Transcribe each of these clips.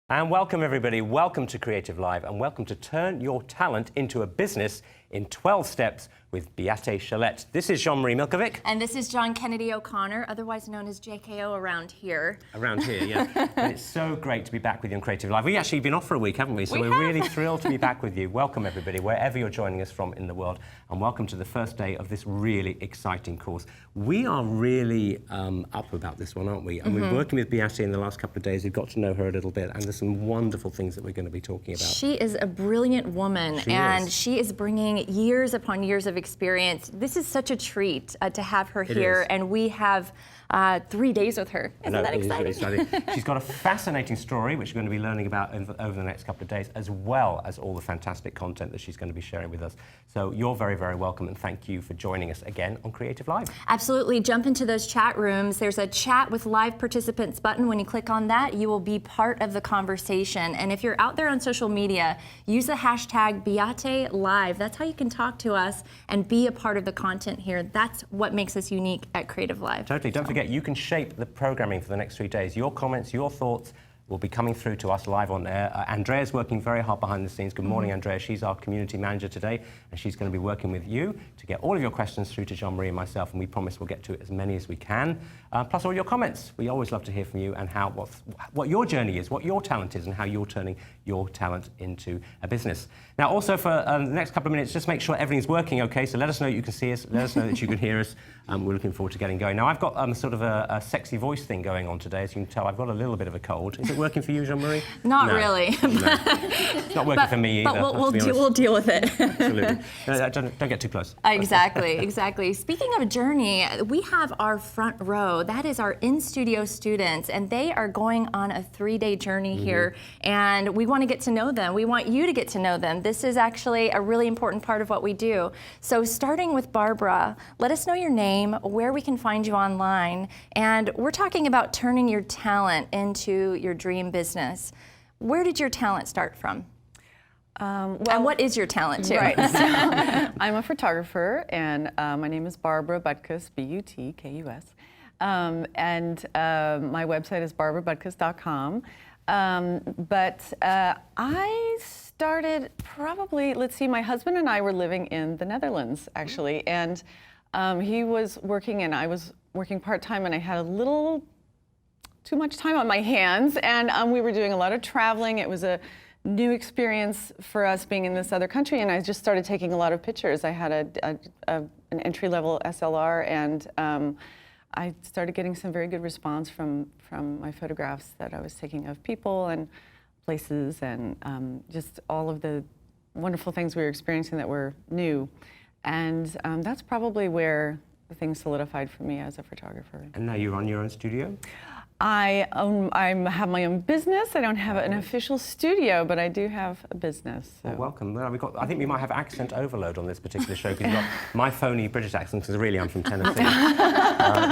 And welcome everybody, welcome to Creative Live and welcome to Turn Your Talent into a Business in 12 Steps with Beate Chelette. This is Jean-Marie Milkovic. And this is John Kennedy O'Connor, otherwise known as JKO around here. Around here, yeah. And it's so great to be back with you on Creative Live. We've actually been off for a week, haven't we? So we're really thrilled to be back with you. Welcome everybody, wherever you're joining us from in the world. And welcome to the first day of this really exciting course. We are really up about this one, aren't we? And we've been working with Beate in the last couple of days. We've got to know her a little bit, and there's some wonderful things that we're going to be talking about. She is a brilliant woman, she is bringing years upon years of experience. This is such a treat to have her here, and we have 3 days with her. Isn't that exciting? It is really exciting. She's got a fascinating story, which we're going to be learning about over the next couple of days, as well as all the fantastic content that she's going to be sharing with us. So you're very, very welcome, and thank you for joining us again on Creative Live. Absolutely. Jump into those chat rooms. There's a chat with live participants button. When you click on that, you will be part of the conversation. And if you're out there on social media, use the hashtag BeateLive. That's how you can talk to us and be a part of the content here. That's what makes us unique at Creative Live. Totally. Don't forget, you can shape the programming for the next 3 days. Your comments, your thoughts will be coming through to us live on air. Andrea's working very hard behind the scenes. Good morning, Andrea. She's our community manager today, and she's going to be working with you to get all of your questions through to Jean-Marie and myself, and we promise we'll get to as many as we can. Plus all your comments. We always love to hear from you and what your journey is, what your talent is, and how you're turning your talent into a business. Now, also for the next couple of minutes, just make sure everything's working okay, so let us know you can see us, let us know that you can hear us. We're looking forward to getting going. Now, I've got sort of a sexy voice thing going on today. As you can tell, I've got a little bit of a cold. Is it working for you, Jean-Marie? Not really. No. It's not working for me either. But we'll deal with it. Absolutely. Don't get too close. Exactly, exactly. Speaking of a journey, we have our front row. That is our in-studio students, and they are going on a 3-day journey here, and we want to get to know them. We want you to get to know them. This is actually a really important part of what we do. So starting with Barbara, let us know your name, where we can find you online, and we're talking about turning your talent into your dream business. Where did your talent start from? And what is your talent too? Right. So, I'm a photographer, and my name is Barbara Butkus, B-U-T-K-U-S. And my website is barbarabutkus.com. I started probably, let's see, my husband and I were living in the Netherlands, actually, and he was working and I was working part-time, and I had a little too much time on my hands, and we were doing a lot of traveling. It was a new experience for us being in this other country, and I just started taking a lot of pictures. I had an entry-level SLR, and I started getting some very good response from my photographs that I was taking of people and places, and just all of the wonderful things we were experiencing that were new. And that's probably where the thing solidified for me as a photographer. And now you run your own studio? I have my own business. I don't have an official studio, but I do have a business. So. Well, welcome. Well, I think we might have accent overload on this particular show, because you've got my phony British accent, because really I'm from Tennessee.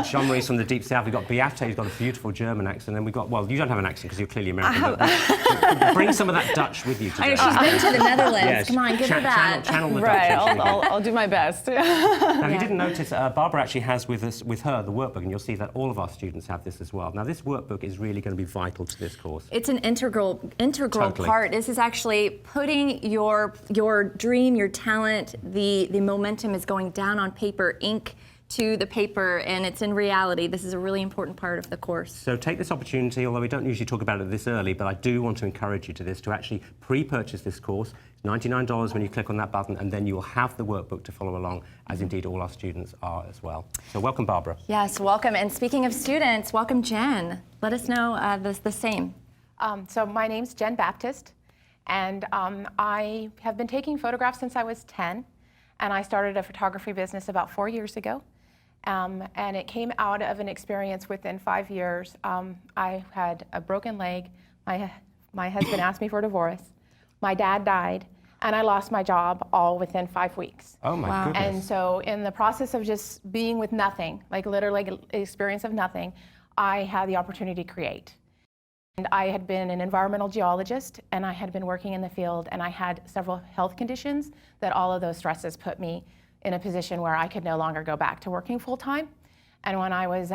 Jean-Marie's from the deep south. We've got Beate, who's got a beautiful German accent. And we've got, well, you don't have an accent because you're clearly American, but bring some of that Dutch with you today. She's been to the Netherlands. Yes. Come on, give her that. Channel the right, Dutch. I'll do my best. Now, if you didn't notice, Barbara actually has with her the workbook, and you'll see that all of our students have this as well. Now, this workbook is really going to be vital to this course. It's an integral Totally. part. This is actually putting your dream, your talent, the momentum is going down on paper, ink to the paper, and it's in reality. This is a really important part of the course. So take this opportunity, although we don't usually talk about it this early, but I do want to encourage you to actually pre-purchase this course. It's $99 when you click on that button, and then you will have the workbook to follow along, as indeed all our students are as well. So welcome, Barbara. Yes, welcome. And speaking of students, welcome, Jen. Let us know the same. So my name's Jen Baptist, and I have been taking photographs since I was 10, and I started a photography business about 4 years ago. And it came out of an experience within 5 years. I had a broken leg. My husband asked me for a divorce. My dad died, and I lost my job all within 5 weeks. Oh my goodness. And so in the process of just being with nothing, like literally an experience of nothing, I had the opportunity to create. And I had been an environmental geologist, and I had been working in the field, and I had several health conditions that all of those stresses put me in a position where I could no longer go back to working full-time. And when I was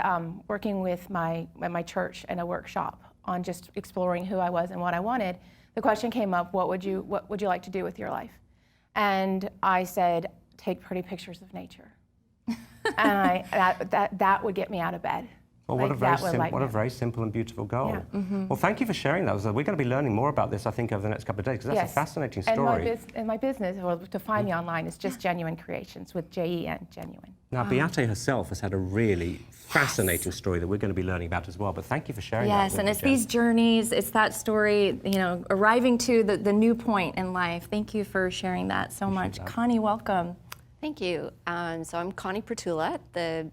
working with my church in a workshop on just exploring who I was and what I wanted, the question came up, what would you like to do with your life? And I said, take pretty pictures of nature. And that would get me out of bed. Well, what a very simple and beautiful goal. Yeah. Well, thank you for sharing that. We're going to be learning more about this, I think, over the next couple of days, because that's a fascinating story. And my business, well, to find me online, is just Genuine Creations with J-E-N, Genuine. Now, Beate herself has had a really fascinating story that we're going to be learning about as well, but thank you for sharing that. Yes, and it's these journeys, it's that story, arriving to the new point in life. Thank you for sharing that so much. Connie, welcome. Thank you. So I'm Connie Chelette.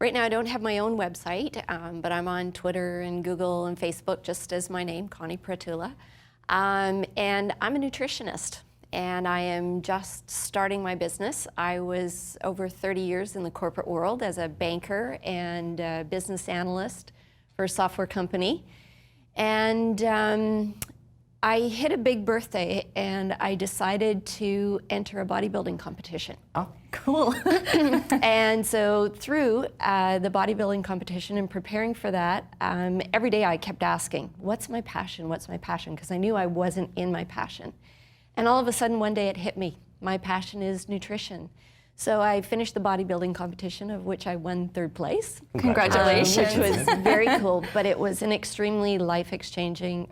Right now I don't have my own website, but I'm on Twitter and Google and Facebook just as my name, Connie Chelette. And I'm a nutritionist, and I am just starting my business. I was over 30 years in the corporate world as a banker and a business analyst for a software company. And I hit a big birthday, and I decided to enter a bodybuilding competition. Oh, cool. And so through the bodybuilding competition and preparing for that, every day I kept asking, what's my passion? What's my passion? Because I knew I wasn't in my passion. And all of a sudden, one day it hit me. My passion is nutrition. So I finished the bodybuilding competition, of which I won 3rd place. Congratulations. Which was very cool, but it was an extremely life-changing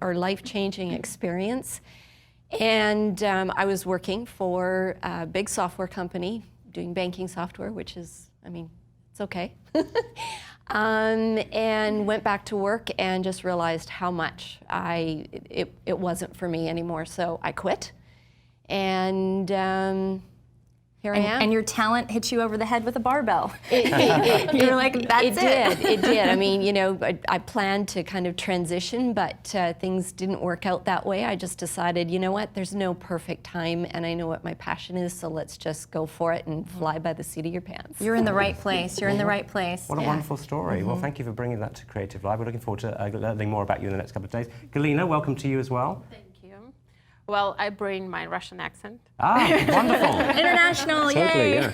experience. And I was working for a big software company, doing banking software, which is, it's okay. And went back to work and just realized how much it wasn't for me anymore. So I quit. And here I am. And your talent hit you over the head with a barbell. You're like, that's it. It did. I planned to kind of transition, but things didn't work out that way. I just decided, you know what, there's no perfect time, and I know what my passion is, so let's just go for it and fly by the seat of your pants. You're in the right place. You're in the right place. What a wonderful story. Well, thank you for bringing that to CreativeLive. We're looking forward to learning more about you in the next couple of days. Galina, welcome to you as well. Thank you. Well, I bring my Russian accent. Ah, wonderful. International, Totally, yay. yeah.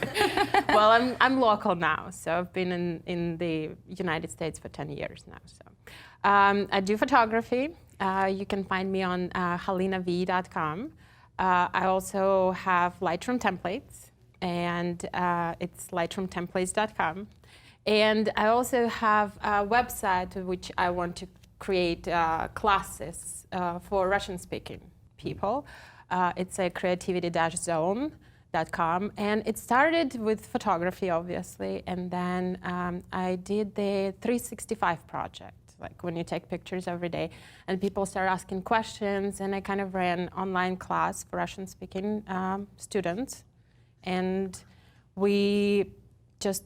Well, I'm local now, so I've been in the United States for 10 years now. So I do photography. You can find me on halinav.com. I also have Lightroom templates, and it's lightroomtemplates.com. And I also have a website which I want to create classes for Russian-speaking people. It's a creativity-zone.com, and it started with photography, obviously, and then I did the 365 project, like when you take pictures every day, and people start asking questions, and I kind of ran online class for Russian-speaking students, and we just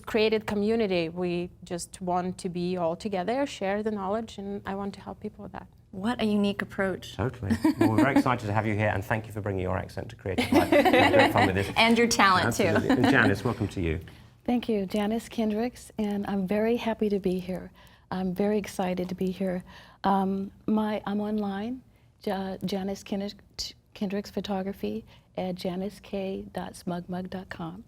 created community. We just want to be all together, share the knowledge, and I want to help people with that. What a unique approach. Totally. Well, we're very excited to have you here, and thank you for bringing your accent to CreativeLive. We had great fun with this. And your talent, Absolutely. too. And Janice, welcome to you. Thank you, Janice Kendricks, and I'm very happy to be here. I'm very excited to be here. I'm online, Janice Kendricks Photography at janiceK.smugmug.com.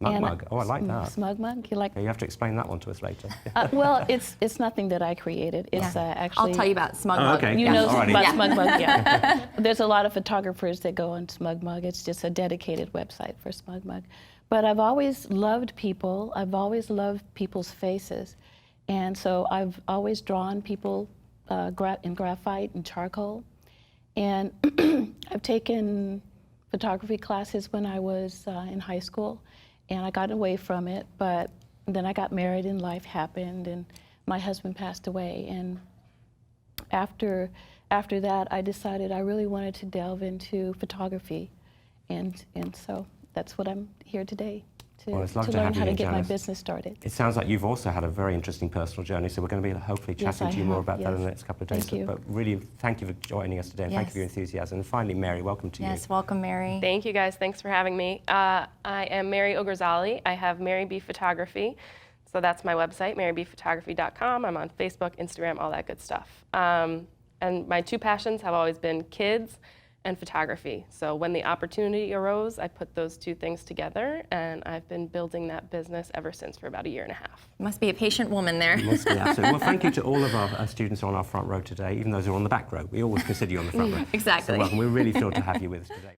Smugmug. Oh, I like that. Smugmug. You like? Okay, you have to explain that one to us later. Well, it's nothing that I created. It's actually. I'll tell you about SmugMug. Oh, okay. You know Alrighty. about SmugMug, yeah. There's a lot of photographers that go on SmugMug. It's just a dedicated website for SmugMug. But I've always loved people. I've always loved people's faces. And so I've always drawn people in graphite and charcoal. And I've taken photography classes when I was in high school. And I got away from it, but then I got married and life happened, and my husband passed away. And after that, I decided I really wanted to delve into photography, and so that's what I'm here today to Well, it's lovely to learn have you how to here, get my Janice. business started. It sounds like you've also had a very interesting personal journey, so we're going to be hopefully Yes, chatting I to you more have, about that in the yes. next couple of days. Thank you. But really, thank you for joining us today, and thank you Yes. for your enthusiasm. And finally, Mary, welcome to Yes, you. welcome, Mary. Thank you guys, thanks for having me. I am Mary Ogrzali. I have Mary B Photography. So that's my website, marybphotography.com. I'm on Facebook, Instagram, all that good stuff. And my two passions have always been kids and photography. So when the opportunity arose, I put those two things together, and I've been building that business ever since for about a year and a half. Must be a patient woman there. Must be, absolutely. Well, thank you to all of our students on our front row today, even those who are on the back row. We always consider you on the front row. Exactly. So welcome. We're really thrilled to have you with us today.